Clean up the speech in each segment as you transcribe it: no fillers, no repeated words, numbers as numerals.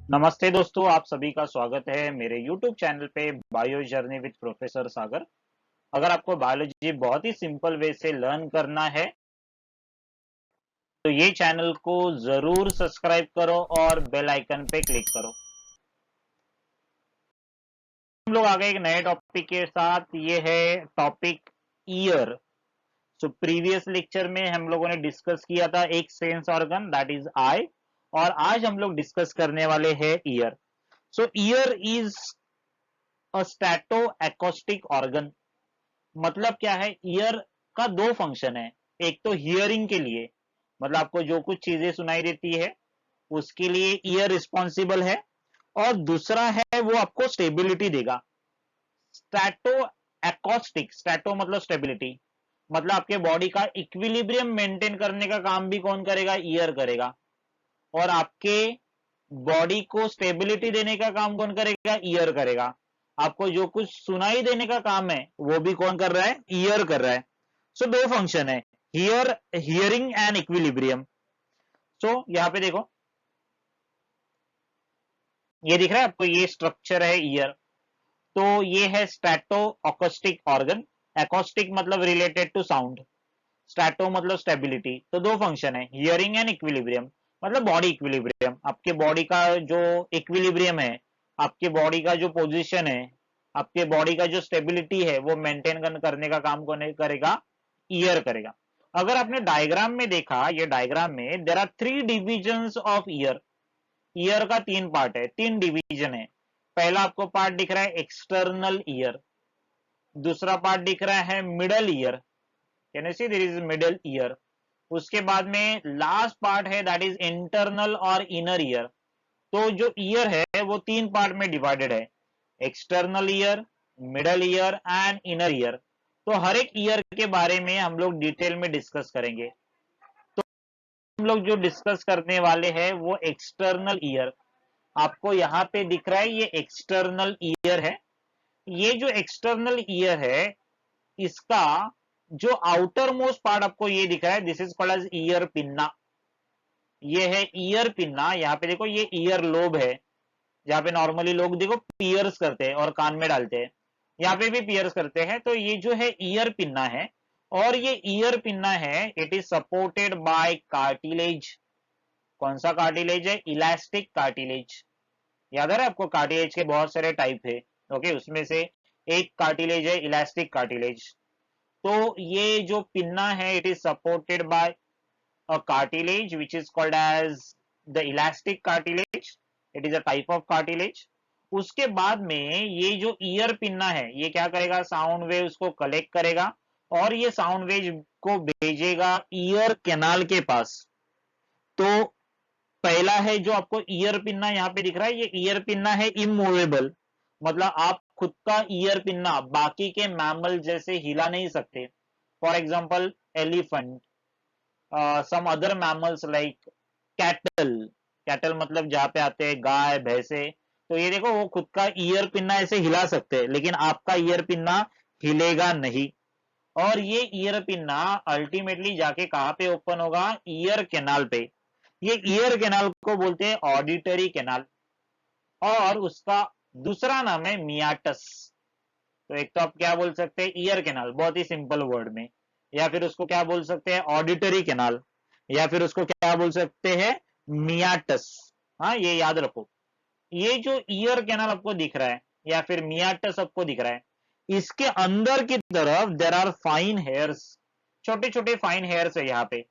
नमस्ते दोस्तों, आप सभी का स्वागत है मेरे YouTube चैनल पे बायो जर्नी विद प्रोफेसर सागर। अगर आपको बायोलॉजी बहुत ही सिंपल वे से लर्न करना है तो ये चैनल को जरूर सब्सक्राइब करो और बेल आइकन पे क्लिक करो। हम लोग आगे एक नए टॉपिक के साथ, ये है topic ear. So previous lecture में हम लोगों ने डिस्कस किया था एक sense organ that is eye, और आज हम लोग डिस्कस करने वाले हैं ear. So ear is a statoacoustic organ. मतलब क्या है, ईयर का दो फंक्शन है। एक तो हियरिंग के लिए, मतलब आपको जो कुछ चीजें सुनाई देती है उसके लिए ईयर रिस्पॉन्सिबल है, और दूसरा है वो आपको स्टेबिलिटी देगा। स्टैटो एकॉस्टिक, स्टैटो मतलब स्टेबिलिटी, मतलब आपके बॉडी का इक्विलिब्रियम मेंटेन करने का काम भी कौन करेगा? ईयर करेगा। और आपके बॉडी को स्टेबिलिटी देने का काम कौन करेगा? ईयर करेगा। आपको जो कुछ सुनाई देने का काम है वो भी कौन कर रहा है? ईयर कर रहा है। सो दो फंक्शन है, हियर, हियरिंग एंड इक्विलिब्रियम। सो यहां पे देखो, ये दिख रहा है आपको, ये स्ट्रक्चर है ईयर। तो ये है स्टैटो अकोस्टिक ऑर्गन। एकॉस्टिक मतलब रिलेटेड टू साउंड, स्टैटो मतलब स्टेबिलिटी। तो दो फंक्शन है, हियरिंग एंड इक्विलिब्रियम, मतलब बॉडी इक्विलिब्रियम। आपके बॉडी का जो इक्विलिब्रियम है, आपके बॉडी का जो पोजीशन है, आपके बॉडी का जो स्टेबिलिटी है वो मेंटेन करने का काम कौन करेगा? ईयर करेगा। अगर आपने डायग्राम में देखा, ये डायग्राम में there are three divisions of ear. Ear का तीन पार्ट है, तीन डिवीजन है। पहला आपको पार्ट दिख रहा है एक्सटर्नल ईयर, दूसरा पार्ट दिख रहा है middle ear, can you see there is middle ear. उसके बाद में लास्ट पार्ट है दैट इज इंटरनल और इनर ईयर। तो जो ईयर है वो तीन पार्ट में डिवाइडेड है, external ear, middle ear and inner ear. तो हर एक ईयर के बारे में हम लोग डिटेल में डिस्कस करेंगे। तो हम लोग जो डिस्कस करने वाले हैं वो एक्सटर्नल ईयर। आपको यहाँ पे दिख रहा है ये एक्सटर्नल ईयर है। ये जो एक्सटर्नल ईयर है, इसका जो आउटर मोस्ट पार्ट आपको ये दिख रहा है, this is called as ear pinna. ये है ईयर पिन्ना। यहाँ पे देखो, ये ईयर लोब है, जहाँ पे नॉर्मली लोग देखो पियर्स करते हैं और कान में डालते हैं, यहाँ पे भी पियर्स करते हैं। तो ये जो है ईयर पिन्ना है, और ये ईयर पिन्ना है, it is supported by cartilage. कौन सा कार्टिलेज है? Elastic cartilage. याद आ रहा है आपको, कार्टिलेज के बहुत सारे टाइप है। ओके, उसमें से एक कार्टिलेज है इलास्टिक कार्टिलेज। तो ये जो पिन्ना है, it is supported by a cartilage which is called as the elastic cartilage. It is a type of cartilage. उसके बाद में ये जो ईयर पिन्ना है, ये क्या करेगा? साउंड वेव्स को कलेक्ट करेगा और ये साउंड वेव को भेजेगा ईयर कैनाल के पास। तो पहला है जो आपको ईयर पिन्ना यहाँ पे दिख रहा है, ये ईयर पिन्ना है इमूवेबल, मतलब आप खुद का ईयर पिन्ना बाकी के मैमल जैसे हिला नहीं सकते। For example elephant, some other mammals like cattle। Cattle मतलब जहाँ पे आते हैं गाय भैंसे। तो ये देखो, वो खुद का ईयर पिन्ना ऐसे हिला सकते हैं, लेकिन आपका ईयर पिन्ना हिलेगा नहीं। और ये ईयर पिन्ना अल्टीमेटली जाके कहाँ पे ओपन होगा? ईयर कैनाल पे। ये ईयर कैनाल को बोलते हैं ऑडिटरी कैनाल, और उसका दूसरा नाम है मियाटस। तो एक तो आप क्या बोल सकते हैं? ईयर कैनाल, बहुत ही सिंपल वर्ड में। या फिर उसको क्या बोल सकते हैं? Auditory canal. या फिर उसको क्या बोल सकते हैं? मियाटस। हाँ, ये याद रखो। ये जो ईयर कैनाल आपको दिख रहा है या फिर मियाटस आपको दिख रहा है, इसके अंदर की तरफ देर आर फाइन हेयर्स। छोटे छोटे फाइन हेयर्स है यहाँ पे।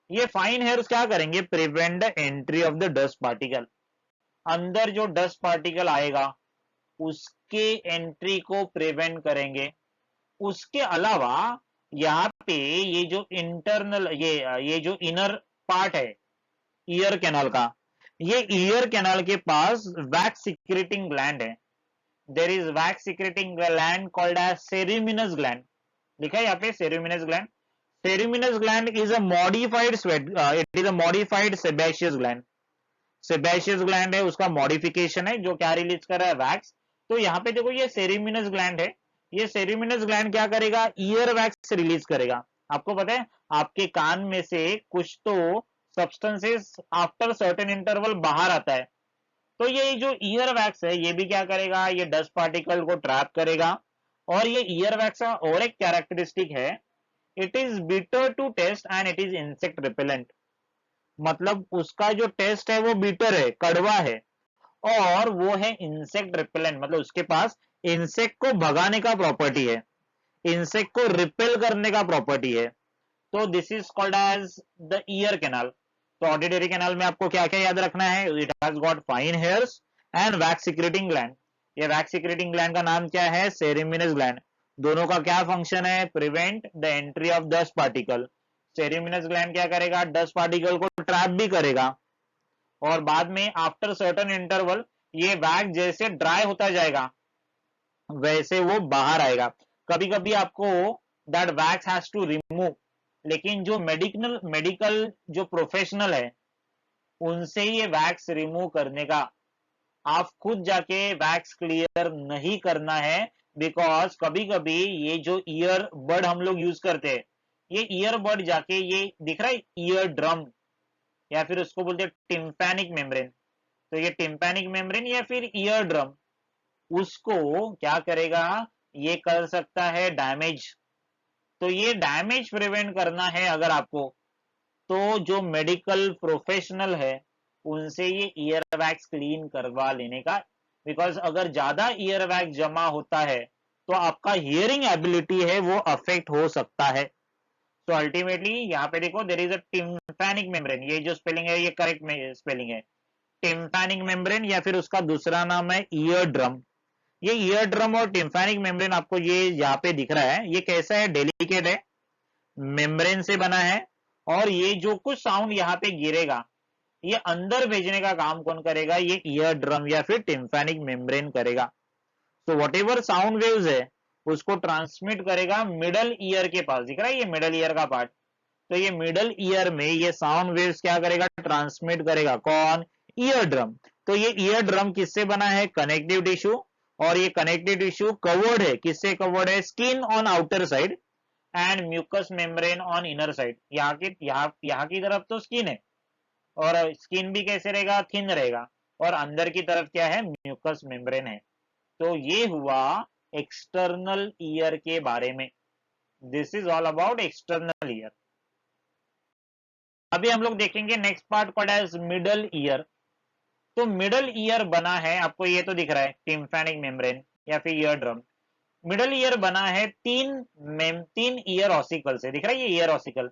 ये फाइन हेयर्स क्या करेंगे? Prevent the entry of the dust particle. अंदर जो डस्ट पार्टिकल आएगा उसके एंट्री को प्रिवेंट करेंगे। उसके अलावा यहाँ पे ये जो इंटरनल, ये जो इनर पार्ट है ईयर कैनाल का, ये ईयर कैनाल के पास वैक्स सिक्रेटिंग ग्लैंड है। There is wax secreting gland called as ceruminous gland. लिखा है यहाँ पे ceruminous gland. Ceruminous gland is a modified sweat, it is a modified sebaceous gland. Sebaceous gland है, उसका मॉडिफिकेशन है जो क्या रिलीज कर रहा है? वैक्स। तो यहाँ पे देखो, ये सेरेमिनस ग्लैंड है। ये सेरेमिनस ग्लैंड क्या करेगा? ईयर वैक्स रिलीज करेगा। आपको पता है, आपके कान में से कुछ तो सब्सटेंसेस आफ्टर सर्टेन इंटरवल बाहर आता है। तो ये जो ईयर वैक्स है ये भी क्या करेगा, ये डस्ट पार्टिकल को ट्रैप करेगा। और ये ईयर वैक्स का और एक कैरेक्टरिस्टिक है, it is bitter to taste and it is insect repellent. मतलब उसका जो टेस्ट है वो बिटर है, कड़वा है, और वो है इंसेक्ट रिपेलेंट, मतलब उसके पास इंसेक्ट को भगाने का प्रॉपर्टी है, इंसेक्ट को रिपेल करने का प्रॉपर्टी है। तो this is called as the ear canal. तो ऑडिटरी कैनाल में आपको क्या क्या याद रखना है, it has got fine hairs and wax secreting gland. ये वैक्स सिक्रेटिंग ग्लैंड का नाम क्या है, सेरेमिनस ग्लैंड। दोनों का क्या फंक्शन है, prevent the entry of dust particle. Ceruminous gland क्या करेगा, डस्ट पार्टिकल को ट्रैप भी करेगा, और बाद में आफ्टर सर्टेन इंटरवल ये वैक्स जैसे ड्राई होता जाएगा वैसे वो बाहर आएगा। कभी कभी आपको that wax has to remove, लेकिन जो मेडिकल जो प्रोफेशनल है उनसे ये वैक्स रिमूव करने का, आप खुद जाके वैक्स क्लियर नहीं करना है। बिकॉज कभी कभी ये जो ईयर बड हम लोग यूज करते हैं, ये ईयर बड जाके ये दिख रहा है ईयर ड्रम, या फिर उसको बोलते हैं टिम्पैनिक मेम्ब्रेन। तो ये टिम्पैनिक मेम्ब्रेन या फिर ईयर ड्रम, उसको क्या करेगा, ये कर सकता है डैमेज। तो ये डैमेज प्रिवेंट करना है अगर आपको, तो जो मेडिकल प्रोफेशनल है उनसे ये ईयर वैक्स क्लीन करवा लेने का। बिकॉज अगर ज्यादा ईयर वैक्स जमा होता है तो आपका हियरिंग एबिलिटी है वो अफेक्ट हो सकता है। तो अल्टीमेटली यहाँ पे देखो there is a tympanic membrane, ये जो स्पेलिंग है ये करेक्ट स्पेलिंग है, टिम्पैनिक मेम्ब्रेन, या फिर उसका दूसरा नाम है ईयर ड्रम। ये ईयर ड्रम और टिम्पैनिक मेम्ब्रेन आपको ये यहाँ पे दिख रहा है, ये कैसा है, डेलिकेट है, मेम्ब्रेन से बना है, और ये जो कुछ साउंड यहाँ पे गिरेगा ये अंदर भेजने का काम कौन करेगा, ये ईयर ड्रम या फिर टिम्पैनिक मेम्ब्रेन करेगा। तो वट एवर साउंड वेव्स है उसको ट्रांसमिट करेगा मिडल ईयर के पास, दिख रहा है ये मिडल ईयर का पार्ट। तो ये मिडल ईयर में ये साउंड वेव्स क्या करेगा, ट्रांसमिट करेगा, कौन, ईयर ड्रम। तो ये ईयर ड्रम किससे बना है, कनेक्टिव टिश्यू, और ये कनेक्टिव टिश्यू कवर्ड है, किससे कवर्ड है, skin on outer side and mucus membrane on inner side. यहाँ की तरफ तो स्किन है, और स्किन भी कैसे रहेगा, थिन रहेगा, और अंदर की तरफ क्या है, म्यूकस मेम्ब्रेन है। तो ये हुआ एक्सटर्नल ईयर के बारे में। This is all about external ear. अभी हम लोग देखेंगे next part called as middle ear. तो मिडल ईयर बना है, आपको ये तो दिख रहा है टिम्पैनिक मेम्ब्रेन या फिर ईयर ड्रम। मिडल ईयर बना है तीन ईयर ऑसिकल से, दिख रहा है ये ear ossicle.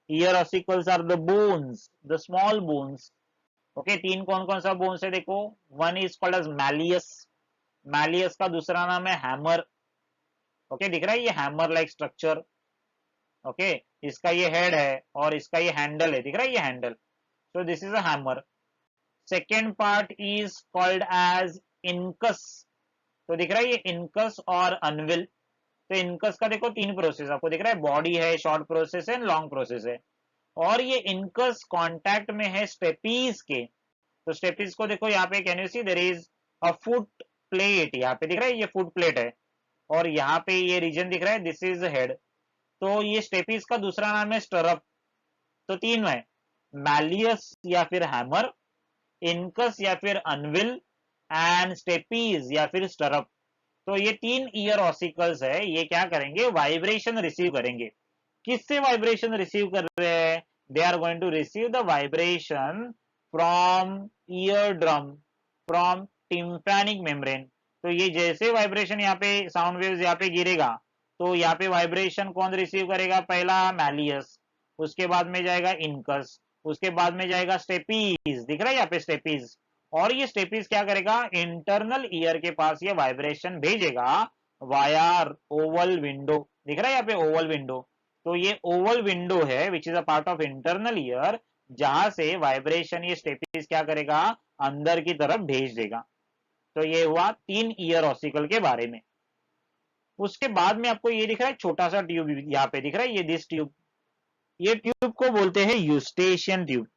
Ear ossicles are the bones, the small bones. Okay, तीन कौन कौन सा बोन्स है देखो, one is called as malleus, malleus का दूसरा नाम है हैमर। ओके, दिख रहा है ये हैमर लाइक स्ट्रक्चर। ओके, इसका ये हेड है और इसका ये हैंडल है, दिख रहा है ये handle. So this is a hammer. Second part is called as incus. तो दिख रहा है ये इनकस और अनविल। तो इनकस का देखो तीन प्रोसेस आपको दिख रहा है, बॉडी है, शॉर्ट प्रोसेस है, लॉन्ग प्रोसेस है। और ये इनकस कांटेक्ट में है स्टेपीज के। तो स्टेपीज को देखो यहाँ पे, can you see there is a foot plate, यहाँ पे दिख रहा है ये फुट प्लेट है, और यहाँ पे ये रीजन दिख रहा है, दिस इज हेड। तो ये स्टेपीज का दूसरा नाम है स्टरअप। तो तीन है, मैलियस या फिर हैमर, इनकस या फिर अनविल, एंड स्टेपीज या फिर स्टरअप। तो ये तीन ईयर ऑसिकल्स है, ये क्या करेंगे, वाइब्रेशन रिसीव करेंगे। किससे वाइब्रेशन रिसीव कर रहे हैं, they are going to receive the vibration from ear drum, from tympanic membrane. तो ये जैसे वाइब्रेशन यहाँ पे साउंड वेव्स यहाँ पे गिरेगा, तो यहाँ पे वाइब्रेशन कौन रिसीव करेगा, पहला मैलियस, उसके बाद में जाएगा इनकस, उसके बाद में जाएगा स्टेपीज, दिख रहा है यहाँ पे स्टेपीज। और ये स्टेपीज क्या करेगा, इंटरनल ईयर के पास ये वाइब्रेशन भेजेगा वाया ओवल विंडो, दिख रहा है यहाँ पे ओवल विंडो। तो ये ओवल विंडो है which is a part of internal ear, जहां से वाइब्रेशन ये स्टेपीज क्या करेगा, अंदर की तरफ भेज देगा। तो ये हुआ तीन ईयर ऑसिकल के बारे में। उसके बाद में आपको ये दिख रहा है छोटा सा ट्यूब, यहाँ पे दिख रहा है ये दिस ट्यूब, ये ट्यूब को बोलते हैं यूस्टेशियन ट्यूब।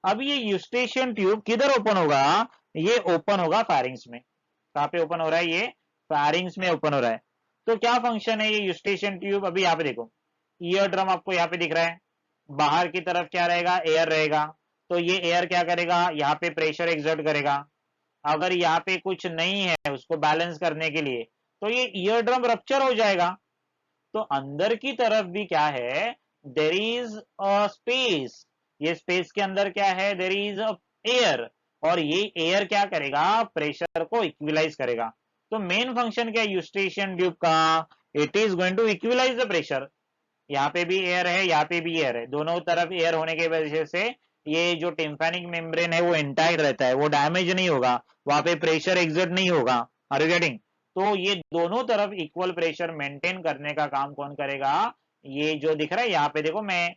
अब ये यूस्टेशियन ट्यूब किधर ओपन होगा, ये ओपन होगा फारिंग्स में। कहाँ पे ओपन हो रहा है, ये फारिंग्स में ओपन हो रहा है। तो क्या फंक्शन है ये यूस्टेशियन ट्यूब, अभी यहाँ पे देखो, ईयर ड्रम आपको यहाँ पे दिख रहा है, बाहर की तरफ क्या रहेगा, एयर रहेगा। तो ये एयर क्या करेगा, यहाँ पे प्रेशर एक्सर्ट करेगा, अगर यहाँ पे कुछ नहीं है उसको बैलेंस करने के लिए, तो ये ईयर ड्रम रप्चर हो जाएगा। तो अंदर की तरफ भी क्या है, देर इज अ स्पेस, ये स्पेस के अंदर क्या है, देर इज अ एयर, और ये एयर क्या करेगा, प्रेशर को इक्विलाइज करेगा। तो मेन फंक्शन क्या है यूस्टेशियन ट्यूब का, it is going to equalize the pressure. यहाँ पे भी एयर है, यहाँ पे भी एयर है, दोनों तरफ एयर होने की वजह से ये जो टिम्पैनिक मेम्ब्रेन है वो इंटाइट रहता है, वो डैमेज नहीं होगा, वहां पे प्रेशर एग्जर्ट नहीं होगा। Are you getting? तो ये दोनों तरफ इक्वल प्रेशर मेंटेन करने का काम कौन करेगा, ये जो दिख रहा है यहाँ पे देखो, मैं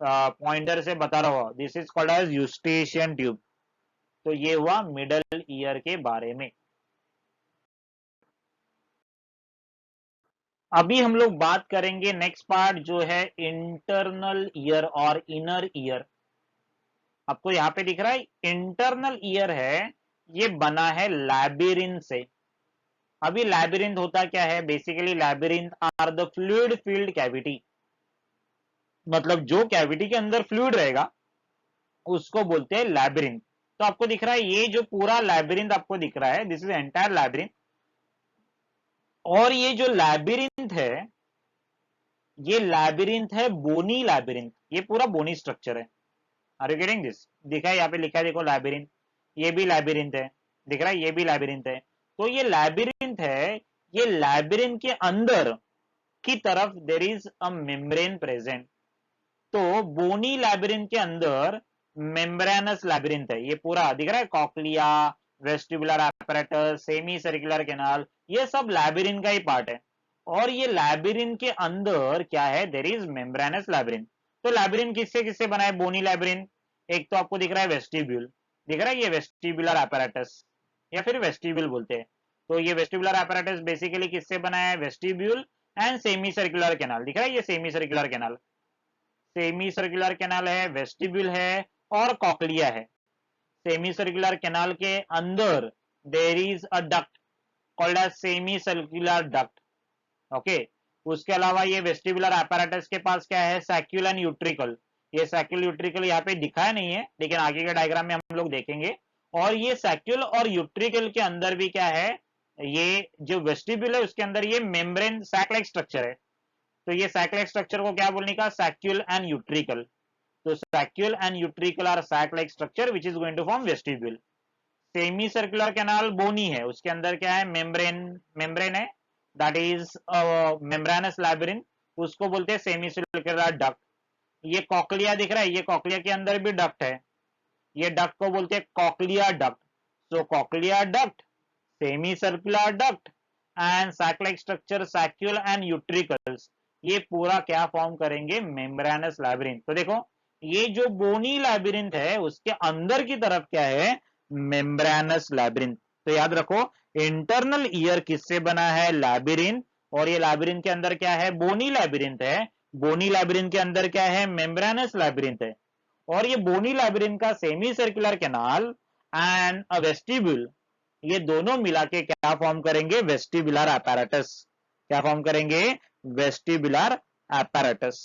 पॉइंटर से बता रहा हूँ, this is called as eustachian tube. तो ये हुआ मिडल ईयर के बारे में। अभी हम लोग बात करेंगे नेक्स्ट पार्ट जो है इंटरनल ईयर और इनर ईयर। आपको यहाँ पे दिख रहा है इंटरनल ईयर है, ये बना है लैबिरिंथ से। अभी लैबिरिंथ होता क्या है, basically labyrinth are the fluid filled cavity, मतलब जो कैविटी के अंदर फ्लूइड रहेगा उसको बोलते हैं लैबिरिंथ। तो आपको दिख रहा है ये जो पूरा लैबिरिंथ आपको दिख रहा है, दिस इज एंटायर लैबिरिंथ। और ये जो लैबिरिंथ है, ये लैबिरिंथ है बोनी लैबिरिंथ, ये पूरा बोनी स्ट्रक्चर है। Are you getting this? दिखा है यहाँ पे लिखा है देखो लैबिरिंथ, ये भी लैबिरिंथ है, दिख रहा है ये भी लैबिरिंथ है। तो ये लैबिरिंथ है, ये लैबिरिंथ के अंदर की तरफ देर इज अ मेम्ब्रेन प्रेजेंट। तो बोनी लैबिरिंथ के अंदर मेम्ब्रेनस लैबिरिंथ है, ये पूरा दिख रहा है, cochlea, vestibular apparatus, semi circular canal, ये सब लैबिरिंथ का ही पार्ट है। और ये लैबिरिंथ के अंदर क्या है, देर इज मेम्ब्रेनस लैबिरिंथ। तो लैबिरिंथ किससे किससे बना है बोनी लैबिरिंथ? एक तो आपको दिख रहा है वेस्टिब्यूल, दिख रहा है ये वेस्टिबुलर apparatus या फिर वेस्टिब्यूल बोलते हैं। तो ये वेस्टिबुलर apparatus बेसिकली किससे बना है, vestibule and semi circular canal, दिख रहा है ये semi circular canal, semi circular canal है, वेस्टिब्यूल है और कॉक्लिया है। सेमी सर्कुलर कैनाल के अंदर there is a duct called as semi circular duct. Okay, उसके अलावा ये वेस्टिबुलर apparatus के पास क्या है, सैक्यूल एंड यूट्रिकल। ये सैक्यूल यूट्रिकल यहाँ पे दिखाया नहीं है, लेकिन आगे के डायग्राम में हम लोग देखेंगे। और ये सैक्यूल और यूट्रिकल के अंदर भी क्या है, ये जो वेस्टिब्यूल है उसके अंदर ये मेम्ब्रेन सैक लाइक स्ट्रक्चर है। तो ये सैक लाइक स्ट्रक्चर को क्या बोलने का, सैक्यूल एंड यूट्रिकल। तो saccule and utricle are sac like structure which is going to form vestibule. Semi circular canal bony है, उसके अंदर क्या है, मेम्ब्रेन, मेम्ब्रेन है, दैट इज मेम्ब्रेनस लैबिरिंथ, उसको बोलते हैं सेमी सर्कुलर डक्ट। ये कॉक्लिया दिख रहा है, ये कॉक्लिया के अंदर भी डक्ट है, ये डक्ट को बोलते हैं cochlea duct. So cochlea duct, semi circular duct and sac like structure saccule and utricles, ये पूरा क्या फॉर्म करेंगे, मेम्ब्रेनस लैबिरिंथ। तो देखो ये जो बोनी लैबिरिंथ है उसके अंदर की तरफ क्या है, मेम्ब्रेनस लैबिरिंथ। तो याद रखो इंटरनल ईयर किससे बना है, लैबिरिंथ, और ये लैबिरिंथ के अंदर क्या है, बोनी लैबिरिंथ है, बोनी लैबिरिंथ के अंदर क्या है, मेम्ब्रेनस लैबिरिंथ है। और ये बोनी लैबिरिंथ का semi circular canal and a vestibule, ये दोनों मिला के क्या फॉर्म करेंगे, वेस्टिबुलर apparatus। क्या फॉर्म करेंगे, वेस्टिबुलर apparatus।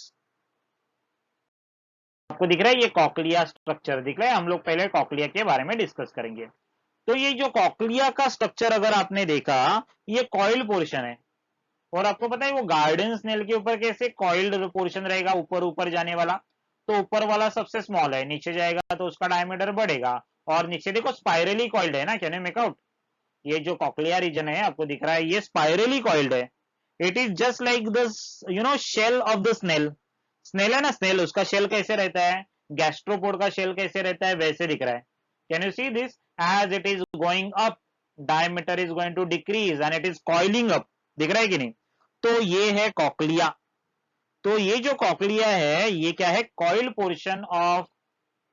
आपको दिख रहा है ये कॉक्लिया स्ट्रक्चर दिख रहा है, हम लोग पहले कॉक्लिया के बारे में डिस्कस करेंगे। तो ये जो कॉक्लिया का स्ट्रक्चर अगर आपने देखा, ये कॉइल पोर्शन है। और आपको पता है वो गार्डन स्नेल के ऊपर कैसे कॉइल्ड पोर्शन रहेगा, ऊपर ऊपर जाने वाला। तो ऊपर वाला सबसे स्मॉल है, नीचे जाएगा तो उसका डायमीटर बढ़ेगा। और नीचे देखो स्पाइरली कॉइल्ड है ना, कैन यू मेक आउट? ये जो कॉक्लिया रीजन है आपको दिख रहा है, ये स्पाइरली कॉइल्ड है। It is just like the shell of the snail. Snail है ना, स्नेल उसका शेल कैसे रहता है, गैस्ट्रोपोड का शेल कैसे रहता है, वैसे दिख रहा है। Can you see this, as it is going up diameter is going to decrease and it is coiling up, दिख रहा है कि नहीं? तो ये है कॉक्लिया। तो ये जो कॉक्लिया है ये क्या है, coil portion of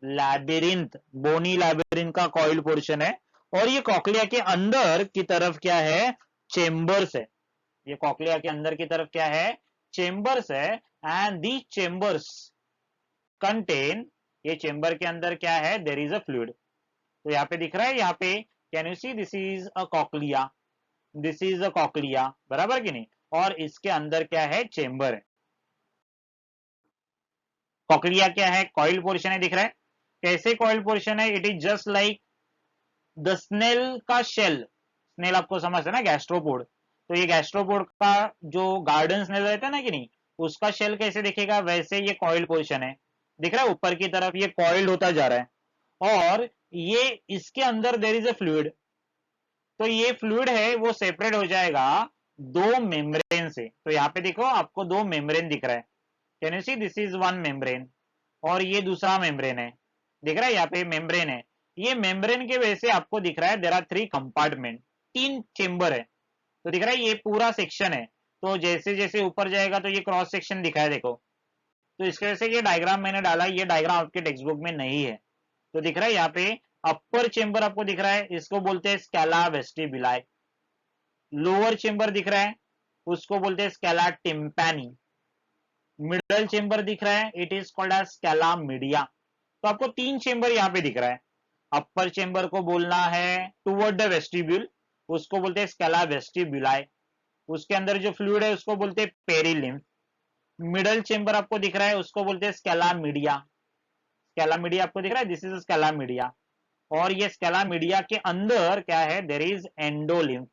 labyrinth, bony labyrinth का कॉइल पोर्शन है। और ये कॉक्लिया के अंदर की तरफ क्या है, चेम्बर्स है। ये कॉक्लिया के अंदर की तरफ क्या है, चेम्बर्स है। एंड दी चेम्बर्स कंटेन, ये चेम्बर के अंदर क्या है, देर इज अ फ्लूइड। तो यहाँ पे दिख रहा है, यहाँ पे can you see, this is a cochlea, this is a cochlea, बराबर कि नहीं? और इसके अंदर क्या है, चेम्बर है। कॉक्लिया क्या है, कॉइल पोर्शन है, दिख रहा है कैसे कॉइल पोर्शन है, it is just like the snail का शेल, स्नेल आपको समझ है ना, गैस्ट्रोपोड, तो ये गैस्ट्रोपोड का जो गार्डन स्नेल रहता है ना कि नहीं, उसका शेल कैसे दिखेगा, वैसे ये कॉइल्ड पोजिशन है, दिख रहा है ऊपर की तरफ ये कॉइल्ड होता जा रहा है, और ये इसके अंदर देयर इज अ फ्लूइड, तो ये फ्लूइड है वो सेपरेट हो जाएगा दो मेम्ब्रेन से। तो यहाँ पे देखो आपको दो मेम्ब्रेन दिख रहा है, can you see, this is one membrane और ये दूसरा मेम्ब्रेन है, दिख रहा है यहाँ पे मेम्ब्रेन है, ये मेम्ब्रेन के वजह से आपको दिख रहा है देयर आर 3 कंपार्टमेंट, 3 चेंबर है, तो दिख रहा है ये पूरा सेक्शन है, तो जैसे जैसे ऊपर जाएगा तो ये क्रॉस सेक्शन दिखा है देखो, तो इसकी वजह से ये डायग्राम मैंने डाला, ये डायग्राम आपके टेक्स्ट बुक में नहीं है, तो दिख रहा है यहाँ पे अपर चेंबर आपको दिख रहा है, इसको बोलते हैं स्कैला वेस्टिबुलाई, लोअर चेंबर दिख रहा है उसको बोलते हैं स्कैला टिम्पैनी, मिडल चेंबर दिख रहा है it is called as scala media, तो आपको 3 चेंबर यहाँ पे दिख रहा है, अपर चेंबर को बोलना है टुवर्ड द वेस्टिब्यूल, उसको बोलते हैं स्कैला वेस्टिबुलाई, उसके अंदर जो फ्लूइड है उसको बोलते हैं पेरिलिम्फ, मिडल चेंबर आपको दिख रहा है उसको बोलते हैं स्कैला मीडिया, स्कैला मीडिया आपको दिख रहा है, दिस इज स्कैला मीडिया, और ये स्कैला मीडिया के अंदर क्या है, देयर इज एंडोलिम्फ,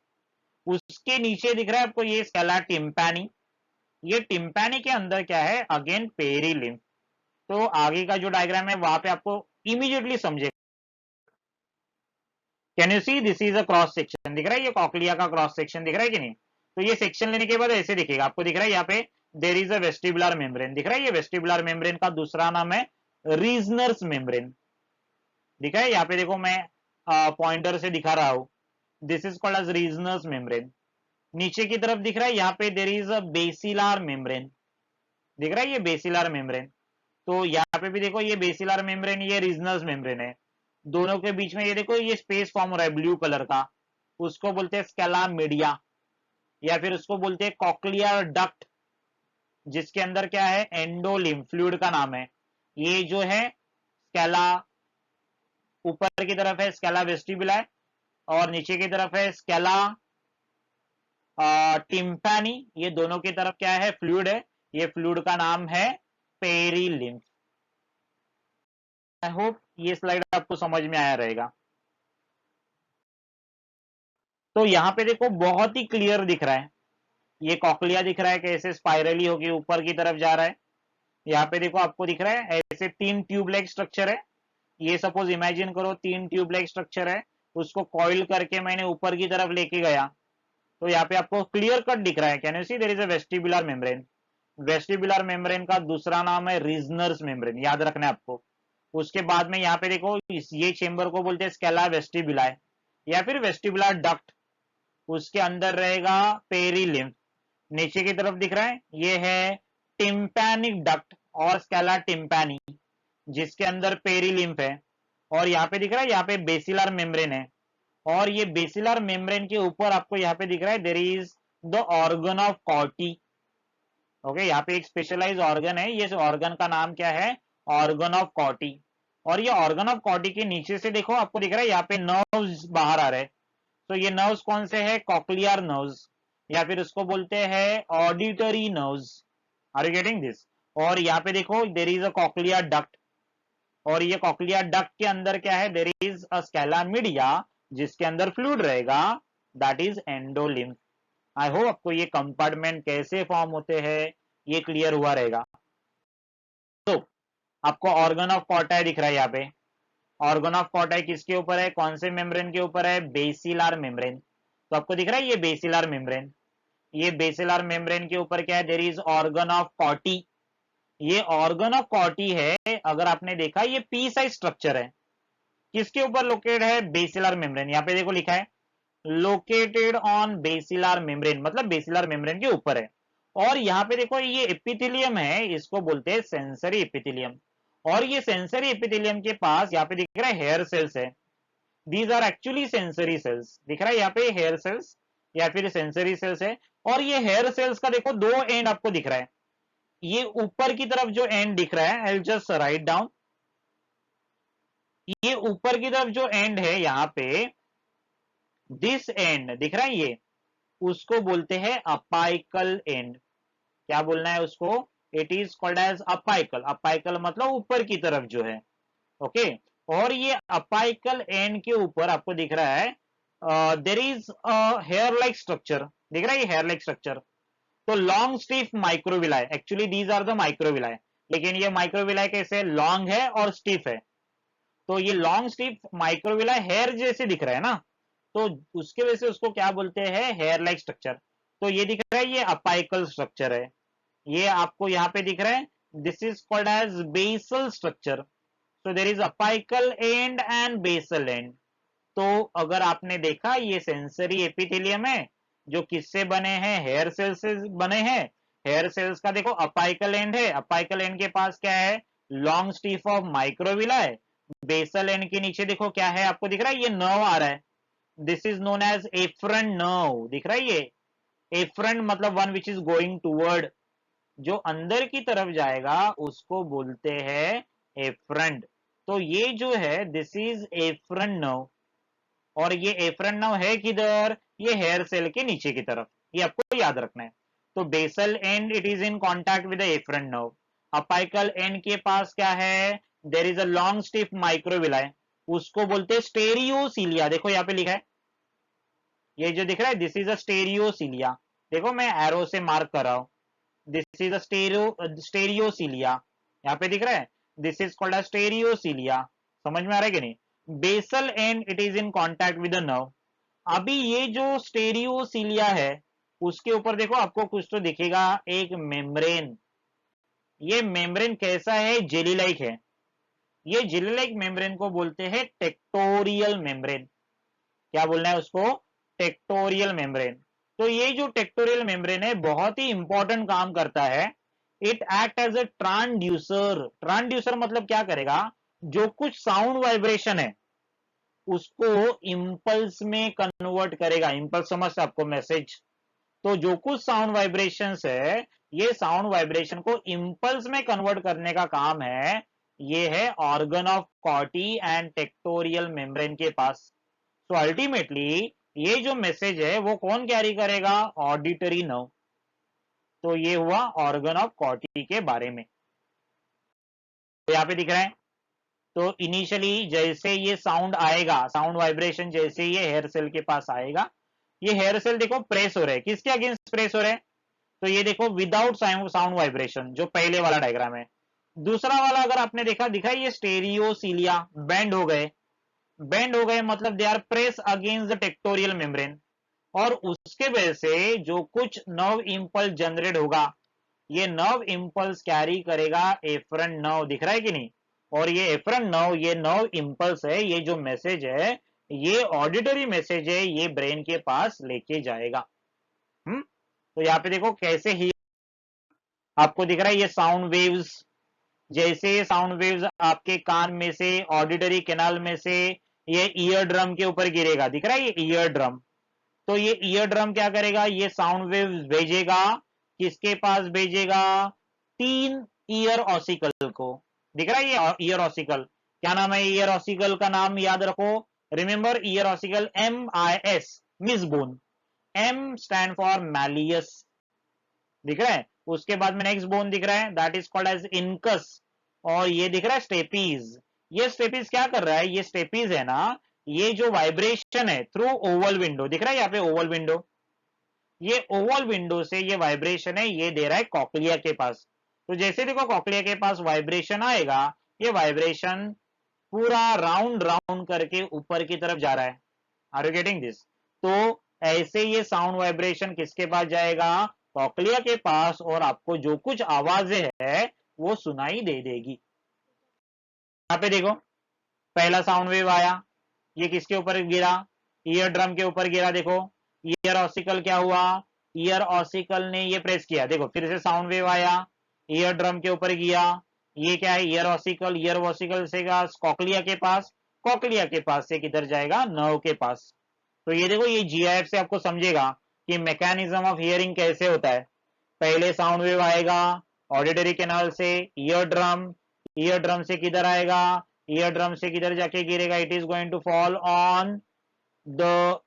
उसके नीचे दिख रहा है आपको ये स्कैला टिम्पैनी, ये टिम्पैनी के अंदर क्या है, अगेन पेरिलिम्फ, तो आगे का जो डायग्राम है वहां पे आपको इमीडिएटली समझेगा, can you see, this is a cross section, दिख रहा है ये कॉकलिया का क्रॉस सेक्शन दिख रहा है कि नहीं, तो ये सेक्शन लेने के बाद ऐसे दिखेगा, आपको दिख रहा है यहाँ पे there is a vestibular membrane, दिख रहा है ये वेस्टिबुलर मेम्ब्रेन का दूसरा नाम है रीजनर्स मेम्ब्रेन, दिख रहा है यहाँ पे देखो मैं पॉइंटर से दिखा रहा हूं, this is called as Reissner's membrane, नीचे की तरफ दिख रहा है यहाँ पे there is a basilar membrane, दिख रहा है ये बेसिलर मेम्ब्रेन, तो यहाँ पे भी देखो ये बेसिलर मेम्ब्रेन, ये रीजनर्स मेम्ब्रेन है, दोनों के बीच में ये देखो ये स्पेस फॉर्म हो रहा है ब्लू कलर का, उसको बोलते हैं स्कैला मीडिया, या फिर उसको बोलते हैं कॉक्लियर डक्ट, जिसके अंदर क्या है, एंडोलिम्फ फ्लूइड का नाम है, ये जो है स्कैला, ऊपर की तरफ है स्कैला वेस्टिबुलाई और नीचे की तरफ है स्कैला टिम्पैनी, ये दोनों की तरफ क्या है, फ्लूइड है, ये फ्लूइड का नाम है पेरिलिम्फ। आई होप ये स्लाइड आपको समझ में आया रहेगा। तो यहाँ पे देखो बहुत ही क्लियर दिख रहा है, ये कॉकलिया दिख रहा है कैसे स्पाइरली होके ऊपर की तरफ जा रहा है, यहाँ पे देखो आपको दिख रहा है ऐसे 3 ट्यूब लाइक स्ट्रक्चर है, ये सपोज इमेजिन करो 3 ट्यूब लाइक स्ट्रक्चर है, उसको कॉइल करके मैंने ऊपर की तरफ लेके गया, तो यहाँ पे आपको क्लियर कट दिख रहा है, can you see, there is a vestibular membrane, vestibular membrane का दूसरा नाम है रीजनर्स मेम्ब्रेन, याद रखना है आपको। उसके बाद में यहाँ पे देखो ये चेंबर को बोलते हैं स्केला वेस्टिबुलाई या फिर वेस्टिबुलर डक्ट, उसके अंदर रहेगा पेरिलिम्फ, नीचे की तरफ दिख रहा है ये है टिम्पैनिक डक्ट और स्केला टिम्पैनी, जिसके अंदर पेरिलिम्फ है, और यहाँ पे दिख रहा है यहाँ पे बेसिलर मेम्ब्रेन है, और ये बेसिलर मेम्ब्रेन के ऊपर आपको यहाँ पे दिख रहा है there is the organ of Corti, okay, यहाँ पे एक स्पेशलाइज ऑर्गन है, ये ऑर्गन का नाम क्या है, ऑर्गन ऑफ कॉटी, और ये ऑर्गन ऑफ कॉटी के नीचे से देखो आपको दिख रहा है यहाँ पे नर्व्स बाहर आ रहे हैं, तो ये नर्व्स कौन से है, कॉक्लियर नर्व्स, या फिर उसको बोलते हैं auditory nerves, are you getting this, और यहाँ पे देखो there is a cochlear duct, और ये कॉक्लियर डक्ट के अंदर क्या है, there is a scala media जिसके अंदर फ्लूइड रहेगा, that is endolymph. I hope आपको ये कंपार्टमेंट कैसे फॉर्म होते हैं ये क्लियर हुआ रहेगा। तो आपको ऑर्गन ऑफ कॉटाई दिख रहा है यहाँ पे, ऑर्गन ऑफ कॉटाई किसके ऊपर है, कौन से मेम्ब्रेन के ऊपर है, बेसिलर मेम्ब्रेन, तो आपको दिख रहा है ये बेसिलर मेम्ब्रेन, ये बेसिलर मेम्ब्रेन के ऊपर क्या है, there is organ of Corti, ये ऑर्गन ऑफ कॉटी है, अगर आपने देखा ये पी साइज स्ट्रक्चर है, किसके ऊपर लोकेटेड है, बेसिलर मेम्ब्रेन, यहाँ पे देखो लिखा है लोकेटेड ऑन बेसिलर मेम्ब्रेन, मतलब बेसिलर मेम्ब्रेन के ऊपर है, और यहाँ पे देखो ये एपिथेलियम है, इसको बोलते हैं सेंसरी एपिथेलियम, और ये सेंसरी एपिथेलियम के पास यहाँ पे दिख रहा है हेयर सेल्स है, these are actually sensory cells, दिख रहा है यहाँ पे हेयर सेल्स या फिर सेंसरी सेल्स है, और ये हेयर सेल्स का देखो दो एंड आपको दिख रहा है, ये ऊपर की तरफ जो एंड दिख रहा है, I will just write down, ये ऊपर की तरफ जो एंड है यहाँ पे दिस एंड दिख रहा है ये, उसको बोलते हैं अपाइकल एंड, क्या बोलना है उसको, it is called as apical, apical मतलब ऊपर की तरफ जो है, ओके, और ये अपाइकल एंड के ऊपर आपको दिख रहा है there is hair like structure, दिख रहा है ये हेयर लाइक स्ट्रक्चर। तो long stiff microvilli, actually these are the microvilli, लेकिन ये माइक्रोविलाई कैसे लॉन्ग है और स्टिफ है। तो ये लॉन्ग स्टिफ माइक्रोविलाई हेयर जैसे दिख रहा है ना, तो उसके वजह से उसको क्या बोलते हैं, हेयर लाइक स्ट्रक्चर। तो ये दिख रहा है ये अपाइकल स्ट्रक्चर है, ये आपको यहाँ पे दिख रहा है, this is called as basal structure. So there is apical end and basal end. तो अगर आपने देखा ये सेंसरी एपिथेलियम है जो किससे बने हैं, हेयर सेल्स से बने हैं। हेयर सेल्स का देखो अपाइकल एंड है, अपाइकल एंड के पास क्या है, long stiff of microvilli. Basal end के नीचे देखो क्या है, आपको दिख रहा है ये नर्व आ रहा है, this is known as afferent nerve, दिख रहा है ये एफरंट मतलब one which is going toward, जो अंदर की तरफ जाएगा उसको बोलते हैं एफरंट। तो ये जो है दिस इज एफरंट नर्व, और ये एफरंट नर्व है किधर, ये हेयर सेल के नीचे की तरफ, ये आपको याद रखना है। तो basal end it is in contact with the afferent nerve. Apical end के पास क्या है, there is a long stiff microvilli, उसको बोलते हैं स्टेरियोसीलिया। देखो यहाँ पे लिखा है, ये जो दिख रहा है दिस इज अ स्टेरियोसीलिया, देखो मैं एरो से मार्क कर रहा हूं, दिस इज अ स्टेरियोसीलिया, यहाँ पे दिख रहा है, this is called a stereocilia. समझ में आ रहा है कि नहीं। Basal end it is in contact with the nerve. अभी ये जो स्टेरियोसीलिया है उसके ऊपर देखो आपको कुछ तो दिखेगा, एक मेम्ब्रेन। ये मेम्ब्रेन कैसा है, जेली लाइक है। ये जेली लाइक मेम्ब्रेन को बोलते हैं टेक्टोरियल मेम्ब्रेन। क्या बोलना है उसको, टेक्टोरियल मेम्ब्रेन। तो ये जो टेक्टोरियल मेम्ब्रेन है बहुत ही इंपॉर्टेंट काम करता है। It act as a transducer. Transducer मतलब क्या करेगा, जो कुछ साउंड वाइब्रेशन है उसको इंपल्स में कन्वर्ट करेगा। इंपल्स समझते आपको, मैसेज। तो जो कुछ साउंड वाइब्रेशंस है, ये साउंड वाइब्रेशन को इंपल्स में कन्वर्ट करने का काम है, ये है organ of कॉर्टी and tectorial membrane के पास। तो अल्टीमेटली ये जो मैसेज है वो कौन कैरी करेगा, ऑडिटरी नर्व। तो ये हुआ ऑर्गन ऑफ कॉर्टी के बारे में। तो यहाँ पे दिख रहा है, तो इनिशियली जैसे ये साउंड आएगा, साउंड वाइब्रेशन जैसे ये हेयर सेल के पास आएगा, ये हेयर सेल देखो प्रेस हो रहे हैं, किसके अगेंस्ट प्रेस हो रहे हैं, तो ये देखो विदाउट साउंड वाइब्रेशन, जो पहले वाला डायग्राम है। दूसरा वाला अगर आपने देखा, दिखा ये स्टेरियोसीलिया बेंड हो गए, बेंड हो गए मतलब they are press against the tectorial membrane, और उसके वजह से जो कुछ नर्व इंपल्स जनरेट होगा, ये नर्व इंपल्स कैरी करेगा एफरंट नर्व, दिख रहा है कि नहीं। और ये एफरंट नर्व, ये नर्व इंपल्स है, ये जो मैसेज है ये ऑडिटरी मैसेज है, ये ब्रेन के पास लेके जाएगा। तो यहाँ पे देखो कैसे ही आपको दिख रहा है ये साउंड वेव्स, जैसे ये साउंड वेव्स आपके कान में से, ऑडिटरी कैनाल में से ये ईयर ड्रम के ऊपर गिरेगा, दिख रहा है ये ईयर ड्रम। तो ये ईयर ड्रम क्या करेगा, ये साउंड वेव्स भेजेगा, किसके पास भेजेगा, तीन ईयर ऑसिकल को। दिख रहा है ये ईयर ऑसिकल, क्या नाम है ईयर ऑसिकल का, नाम याद रखो, remember year ossicle MIS, miss bone. M stand for malleus, दिख रहा है। उसके बाद में नेक्स्ट बोन दिख रहा है, that is called as incus. और ये दिख रहा है स्टेपीज। ये स्टेपीज क्या कर रहा है, ये स्टेपीज है ना, ये जो वाइब्रेशन है थ्रू ओवल विंडो, दिख रहा है यहाँ पे ओवल विंडो, ये ओवल विंडो से ये वाइब्रेशन है, ये दे रहा है कॉकलिया के पास। तो जैसे देखो कॉकलिया के पास वाइब्रेशन आएगा, ये वाइब्रेशन पूरा राउंड राउंड करके ऊपर की तरफ जा रहा है। Are you getting this. तो ऐसे ये साउंड वाइब्रेशन किसके पास जाएगा, कॉकलिया के पास, और आपको जो कुछ आवाजें है वो सुनाई दे देगी। यहाँ पे देखो पहला साउंड वेव आया, ये किसके ऊपर गिरा, ईयर ड्रम के ऊपर गिरा। देखो ईयर ऑसिकल क्या हुआ, ईयर ऑसिकल ने ये प्रेस किया, देखो फिर से साउंड वेव आया, ईयर ड्रम के ऊपर गया, ये क्या है ईयर ऑसिकल, ईयर ऑसिकल से कॉकलिया के पास, कॉकलिया के पास से किधर जाएगा, नर्व के पास। तो ये देखो ये GIF से आपको समझेगा कि मैकेनिज्म ऑफ हियरिंग कैसे होता है। पहले साउंड वेव आएगा ऑडिटरी कैनाल से, ईयर ड्रम, ईयर ड्रम से किधर आएगा, ईयर ड्रम से किधर जाके गिरेगा, it is going to fall on the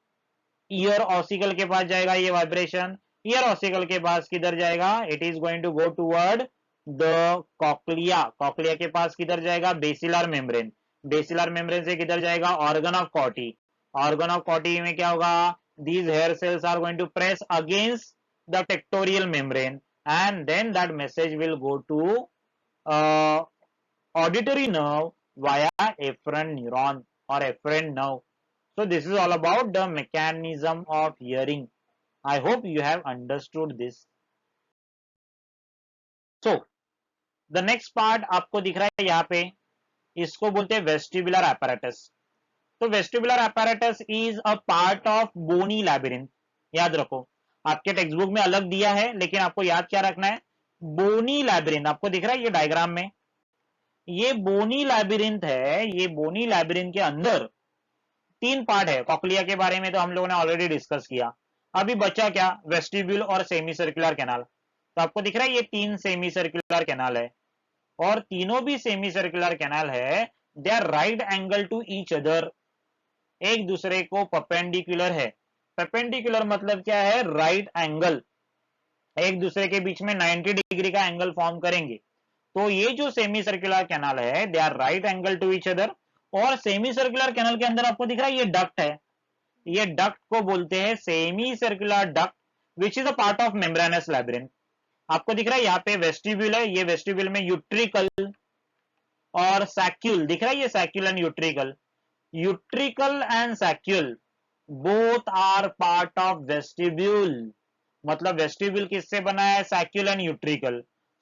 ear ossicle के पास जाएगा ये वाइब्रेशन, ईयर ऑसिकल के पास किधर जाएगा, it is going to go toward the cochlea, cochlea के पास किधर जाएगा, बेसिलर मेम्ब्रेन, बेसिलर मेम्ब्रेन से किधर जाएगा, organ of Corti, organ of कॉटी में क्या होगा, these hair cells are going to press against the pectoral membrane and then that message will go to uh, auditory nerve via afferent neuron or afferent nerve. So this is all about the mechanism of hearing. I hope you have understood this. So the next part आपको दिख रहा है यहाँ पे, इसको बोलते हैं vestibular apparatus. तो vestibular apparatus is a part of bony labyrinth. याद रखो, आपके टेक्स्ट बुक में अलग दिया है लेकिन आपको याद क्या रखना है, बोनी लैबिरिंथ. आपको दिख रहा है ये डायग्राम में, ये बोनी लैबिरिंथ है. ये बोनी लैबिरिंथ के अंदर 3 पार्ट है. कॉक्लिया के बारे में तो हम लोगों ने ऑलरेडी डिस्कस किया. अभी बचा क्या, वेस्टिब्यूल और सेमी सर्कुलर कैनाल. तो आपको दिख रहा है ये 3 सेमी सर्कुलर कैनाल है और तीनों भी सेमी सर्कुलर कैनाल है. They are right angle to each other, एक दूसरे को परपेंडिकुलर है. परपेंडिकुलर मतलब क्या है, राइट एंगल, एक दूसरे के बीच में 90 डिग्री का एंगल फॉर्म करेंगे. तो ये जो सेमी सर्कुलर कैनाल है, they are right angle to each other. और सेमी सर्कुलर कैनाल के अंदर आपको दिख रहा है ये डक्ट है, ये डक्ट को बोलते हैं semi circular duct which is a part of membranes labyrinth. आपको दिख रहा है यहाँ पे वेस्टिब्यूल है, ये वेस्टिब्यूल में यूट्रिकल और सैक्यूल दिख रहा है, ये saccule and utricle. Utricle and saccule both are part of vestibule. मतलब वेस्टिब्यूल किससे बना है, सैक्यूल एंड यूट्रिकल.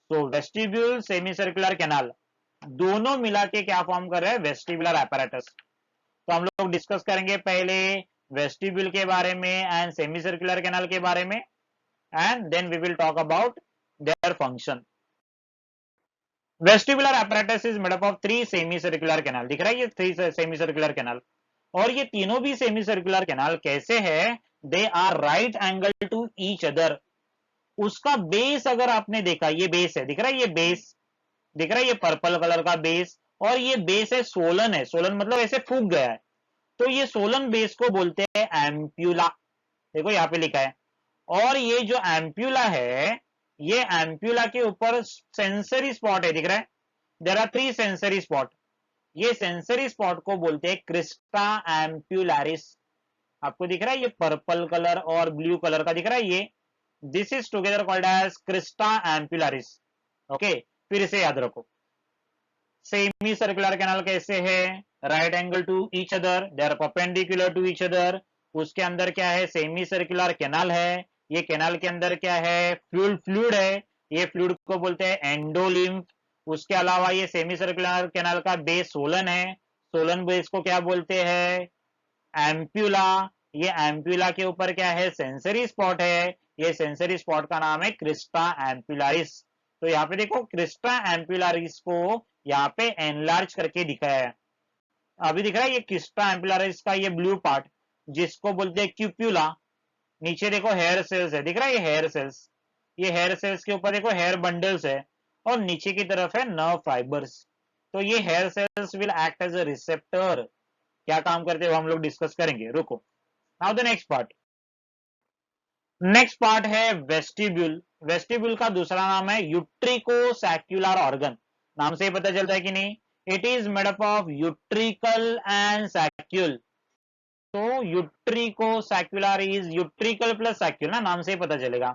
तो वेस्टिब्यूल सेमी सर्कुलर कैनाल दोनों मिला के क्या फॉर्म कर रहे हैं, वेस्टिबुलर apparatus. तो हम लोग डिस्कस करेंगे पहले वेस्टिब्यूल के बारे में एंड सेमी सर्कुलर कैनाल के बारे में, and then we will talk about their function. Vestibular apparatus is made up of 3 semi circular canal. दिख रहा है ये 3 सेमी सर्कुलर कैनाल, और ये तीनों भी सेमी सर्कुलर कैनाल कैसे है, they are right angle to each other. उसका बेस अगर आपने देखा, ये बेस है, दिख रहा है ये बेस, दिख रहा है ये पर्पल कलर का बेस, और ये बेस है सोलन है. सोलन मतलब ऐसे फूक गया है. तो ये सोलन बेस को बोलते हैं एम्प्यूला. देखो यहाँ पे लिखा है. और ये जो एम्प्यूला है, ये एम्प्यूला के ऊपर सेंसरी स्पॉट है, दिख रहा है, देयर आर 3 सेंसरी स्पॉट. ये सेंसरी स्पॉट को बोलते हैं क्रिस्टा एम्प्यूलारिस. आपको दिख रहा है ये पर्पल कलर और ब्लू कलर का दिख रहा है ये, this is together called as crista ampullaris. Okay, फिर इसे याद रखो. सेमी सर्कुलर कैनाल कैसे है, right angle to each other, they are perpendicular to each other. उसके अंदर क्या है, सेमी सर्कुलर कैनाल है. ये कैनाल के अंदर क्या है, फ्लूइड है. ये फ्लूइड को बोलते हैं एंडोलिम्फ. उसके अलावा ये सेमी सर्कुलर कैनाल का बेस सोलन है. सोलन बेस को क्या बोलते हैं, एम्प्यूला. ये एम्प्यूला के ऊपर क्या है, सेंसरी स्पॉट है. ये सेंसरी स्पॉट का नाम है क्रिस्टा एम्प्यूलारिस. तो यहाँ पे देखो क्रिस्टा एम्प्यूलारिस को यहाँ पे एनलार्ज करके दिखाया है. अभी दिख रहा है ये क्रिस्टा एम्प्यूलारिस का ये ब्लू पार्ट जिसको बोलते हैं क्यूप्यूला. नीचे देखो हेयर सेल्स है, दिख रहा है ये हेयर सेल्स. ये हेयर सेल्स के ऊपर देखो हेयर बंडल्स है, और नीचे की तरफ है नर्व फाइबर्स. तो ये hair cells will act as a receptor. क्या काम करते हैं वो हम लोग डिस्कस करेंगे, रुको. Now the next part. Next part है वेस्टिब्यूल. वेस्टिब्यूल का दूसरा नाम है यूट्रिकोसैक्युलर ऑर्गन. नाम से ही पता चलता है कि नहीं, it is made up of utricle and saccule. तो utriculosaccular is utricle plus saccule ना, नाम से ही पता चलेगा.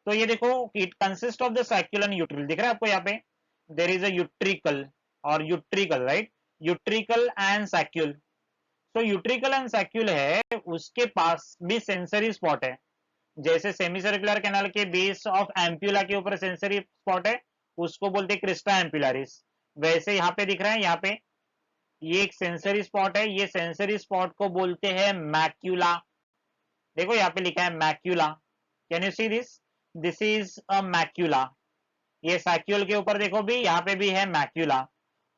तो ये देखो it consist of the saccule and utricle. दिख रहा है आपको यहाँ पे, देयर इज अ यूट्रिकल और utricle, right, utricle and saccule. तो यूट्रिकल एंड सैक्यूल है, उसके पास भी सेंसरी स्पॉट है. जैसे सेमी सर्कुलर कैनाल के बेस ऑफ एम्प्यूला के ऊपर सेंसरी स्पॉट है, उसको बोलते हैं क्रिस्टा एम्प्यूलारिस. वैसे यहाँ पे दिख रहा है, यहाँ पे ये एक सेंसरी स्पॉट है. ये सेंसरी स्पॉट को बोलते हैं मैक्यूला. देखो यहाँ पे लिखा है macula. Can you see this, this is a macula. ये सैक्यूल के ऊपर देखो भी, यहाँ पे भी है मैक्यूला.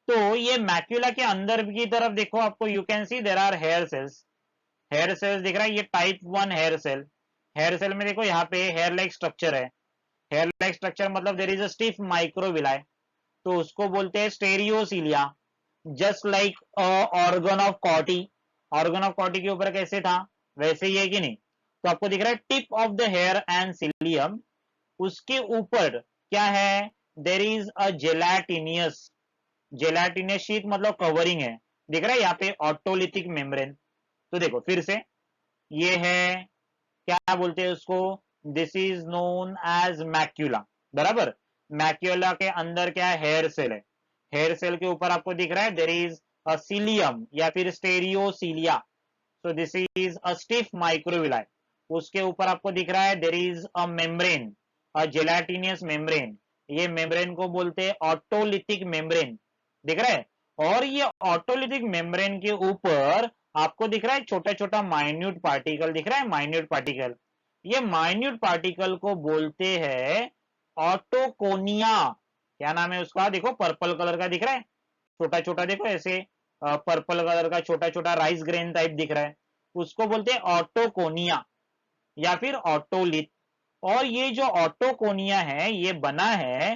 तो ये मैक्यूला के अंदर की तरफ देखो आपको, you can see there are hair cells. Hair cells दिख रहा है, ये type 1 hair cell. Hair cell में देखो यहाँ पे हेयर लाइक स्ट्रक्चर है. हेयर लाइक स्ट्रक्चर मतलब there is a stiff microvilli. तो उसको बोलते हैं stereocilia. Just like organ of Corti. Organ of Corti के ऊपर कैसे था वैसे ही है कि नहीं. तो आपको दिख रहा है tip of the hair end cilium. उसके ऊपर क्या है, there is a gelatinous. Gelatinous sheet मतलब कवरिंग है. दिख रहा है यहाँ पे ऑटोलिथिक मेम्ब्रेन। तो देखो फिर से, ये है, क्या बोलते हैं उसको, this is known as macula, बराबर। मैक्यूला के अंदर क्या है, हेयर सेल है। हेयर सेल के ऊपर आपको दिख रहा है देर इज अ सीलियम या फिर stereocilia. So this is a stiff microvilli. उसके ऊपर आपको दिख रहा है there is a membrane, a gelatinous membrane. ये मेम्ब्रेन को बोलते हैं ऑटोलिथिक मेम्ब्रेन, दिख रहा है। और ये ऑटोलिथिक मेम्ब्रेन के ऊपर आपको दिख रहा है छोटा छोटा माइन्यूट पार्टिकल, दिख रहा है माइन्यूट पार्टिकल। ये माइन्यूट पार्टिकल को बोलते हैं ऑटोकोनिया। क्या नाम है उसका, देखो पर्पल कलर का दिख रहा है, छोटा छोटा, देखो ऐसे पर्पल कलर का छोटा छोटा राइस ग्रेन टाइप दिख रहा है, उसको बोलते हैं ऑटोकोनिया या फिर ऑटोलिथ। और ये जो ऑटोकोनिया है ये बना है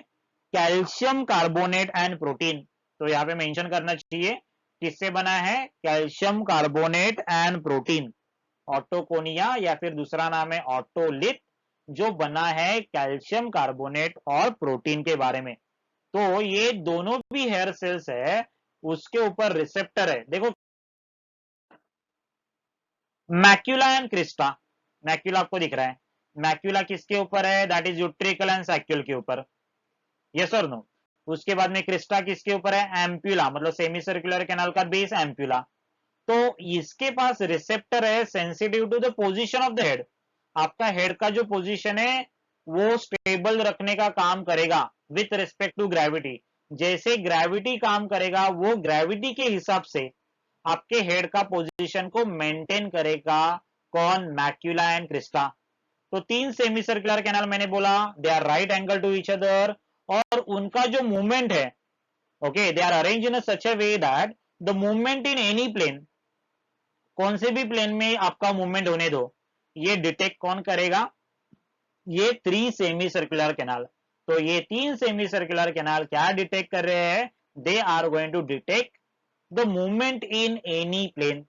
कैल्शियम कार्बोनेट एंड प्रोटीन। तो यहाँ पे मेंशन करना चाहिए किससे बना है, कैल्शियम कार्बोनेट एंड प्रोटीन। ऑटोकोनिया या फिर दूसरा नाम है ऑटोलिथ, जो बना है कैल्शियम कार्बोनेट और प्रोटीन के बारे में। तो ये दोनों भी हेयर सेल्स है, उसके ऊपर रिसेप्टर है। देखो मैक्यूला एंड क्रिस्टा, मैक्यूला आपको दिख रहा है, मैक्यूला किसके ऊपर है, दैट इज यूट्रिकल एंड सैक्यूल के ऊपर, यस और नो। उसके बाद में क्रिस्टा किसके ऊपर है, एम्प्यूला, मतलब सेमी सर्कुलर कैनाल का बेस एम्प्यूला। तो इसके पास रिसेप्टर है sensitive to the position of the head. आपका हेड का जो पोजीशन है वो स्टेबल रखने का काम करेगा विथ रिस्पेक्ट टू ग्रेविटी। जैसे ग्रेविटी काम करेगा वो ग्रेविटी के हिसाब से आपके हेड का पोजीशन को मेंटेन करेगा। कौन, मैक्यूला एंड क्रिस्टा। तो तीन सेमी सर्कुलर कैनाल मैंने बोला, they are right angle to each other, और उनका जो मूवमेंट है, okay, they are arrange in such a way that the movement in any plane, कौन से भी प्लेन में आपका मूवमेंट होने दो, ये डिटेक्ट कौन करेगा, ये थ्री सेमी सर्कुलर कैनाल। तो ये तीन सेमी सर्कुलर कैनाल क्या डिटेक्ट कर रहे हैं, they are going to detect the movement in any plane.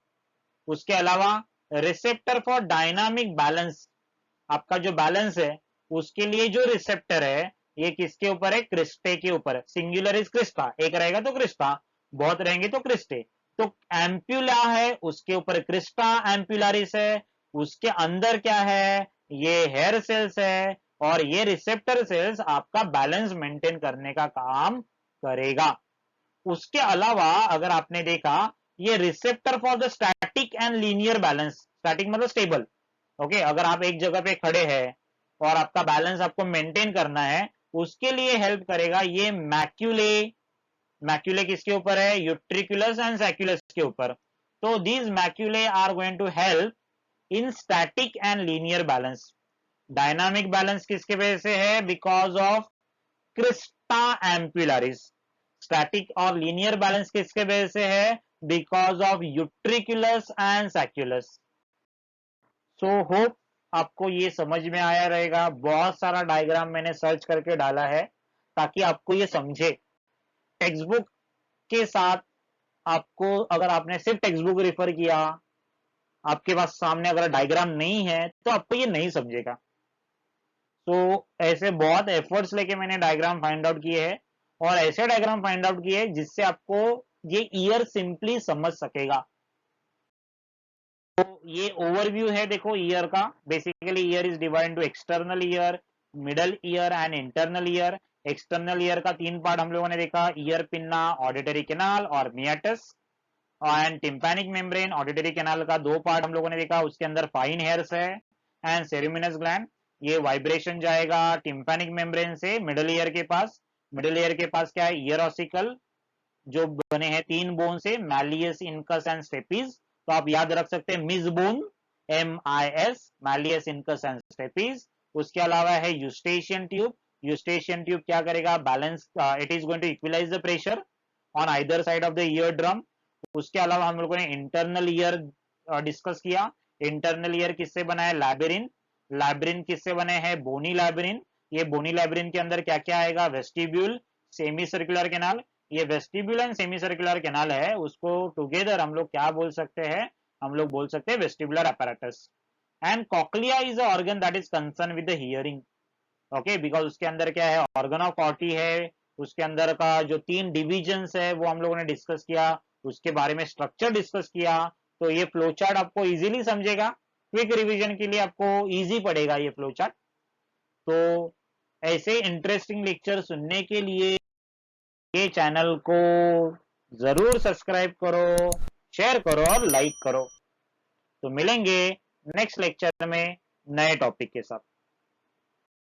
उसके अलावा रिसेप्टर फॉर डायनामिक बैलेंस, आपका जो बैलेंस है उसके लिए जो रिसेप्टर है ये किसके ऊपर है, क्रिस्टे के ऊपर। सिंगुलर इज क्रिस्टा, एक रहेगा तो क्रिस्टा, बहुत रहेंगे तो क्रिस्टे। तो एम्प्यूला है उसके ऊपर क्रिस्टा एम्प्यूलारिस है, उसके अंदर क्या है, ये हेयर सेल्स है, और ये रिसेप्टर सेल्स आपका बैलेंस मेंटेन करने का काम करेगा। उसके अलावा अगर आपने देखा, ये receptor for the static and linear balance, static मतलब स्टेबल, ओके, अगर आप एक जगह पे खड़े हैं और आपका बैलेंस आपको मेंटेन करना है, उसके लिए हेल्प करेगा ये मैक्यूले। मैक्यूले किसके ऊपर है, यूट्रिकुलस एंड सैक्यूलस के ऊपर। तो these maculae are going to help in static and linear balance. Dynamic balance किसके वजह से है, because of crista ampullaris. Static और लीनियर बैलेंस किसके वजह से है, because of utriculus and sacculus. So hope आपको ये समझ में आया रहेगा। बहुत सारा डायग्राम मैंने सर्च करके डाला है ताकि आपको ये समझे। टेक्स्ट बुक के साथ आपको, अगर आपने सिर्फ टेक्स्ट बुक रेफर किया, आपके पास सामने अगर डायग्राम नहीं है तो आपको ये नहीं समझेगा। तो ऐसे बहुत एफर्ट्स लेके मैंने डायग्राम फाइंड आउट किए हैं, और ऐसे डायग्राम फाइंड आउट किए जिससे आपको ये ईयर सिंपली समझ सकेगा। तो ये ओवरव्यू है देखो ईयर का। Basically year is divide two external ear, middle ear and internal ear. External ear का तीन पार्ट हम लोगों ने देखा, ईयर पिन्ना, ऑडिटरी कैनाल और meatus. And tympanic membrane, auditory canal का दो पार्ट हम लोगों ने देखा, उसके अंदर फाइन हेयर्स है एंड सेरेमिनस ग्लैंड। ये वाइब्रेशन जाएगा टिम्पैनिक मेम्ब्रेन से मिडल ईयर के पास। मिडल ईयर के पास क्या है, ईयर ऑसिकल, जो बने हैं तीन बोन से, मैलियस, इनकस एंड स्टेपीज। तो आप याद रख सकते हैं miss bone, MIS, malleus, incus and stapes. उसके अलावा है यूस्टेशियन ट्यूब। यूस्टेशियन ट्यूब क्या करेगा, balance, it is going to equalise the pressure on either side of the ear drum. उसके अलावा हम लोगों ने इंटरनल ईयर डिस्कस किया। इंटरनल ईयर किससे बना है, लैबिरिन। लैबिरिन किससे बने हैं, बोनी लैबिरिन। ये बोनी लैबिरिन के अंदर क्या क्या आएगा, वेस्टिब्यूल, सेमी सर्कुलर कैनाल। ये vestibule and semi circular canal है, उसको टुगेदर हम लोग क्या बोल सकते हैं, हम लोग बोल सकते हैं vestibular apparatus। And cochlea is a organ that is concern with the hearing, okay, because उसके अंदर क्या है, ऑर्गन ऑफ ऑटी है। उसके अंदर का जो तीन डिविजन्स है वो हम लोगों ने डिस्कस किया। उसके बारे में स्ट्रक्चर डिस्कस किया, तो ये फ्लो चार्ट आपको इजीली समझेगा। क्विक रिवीजन के लिए आपको इजी पड़ेगा ये फ्लो चार्ट। तो ऐसे इंटरेस्टिंग लेक्चर सुनने के लिए ये चैनल को जरूर सब्सक्राइब करो, शेयर करो और लाइक करो। तो मिलेंगे नेक्स्ट लेक्चर में नए टॉपिक के साथ।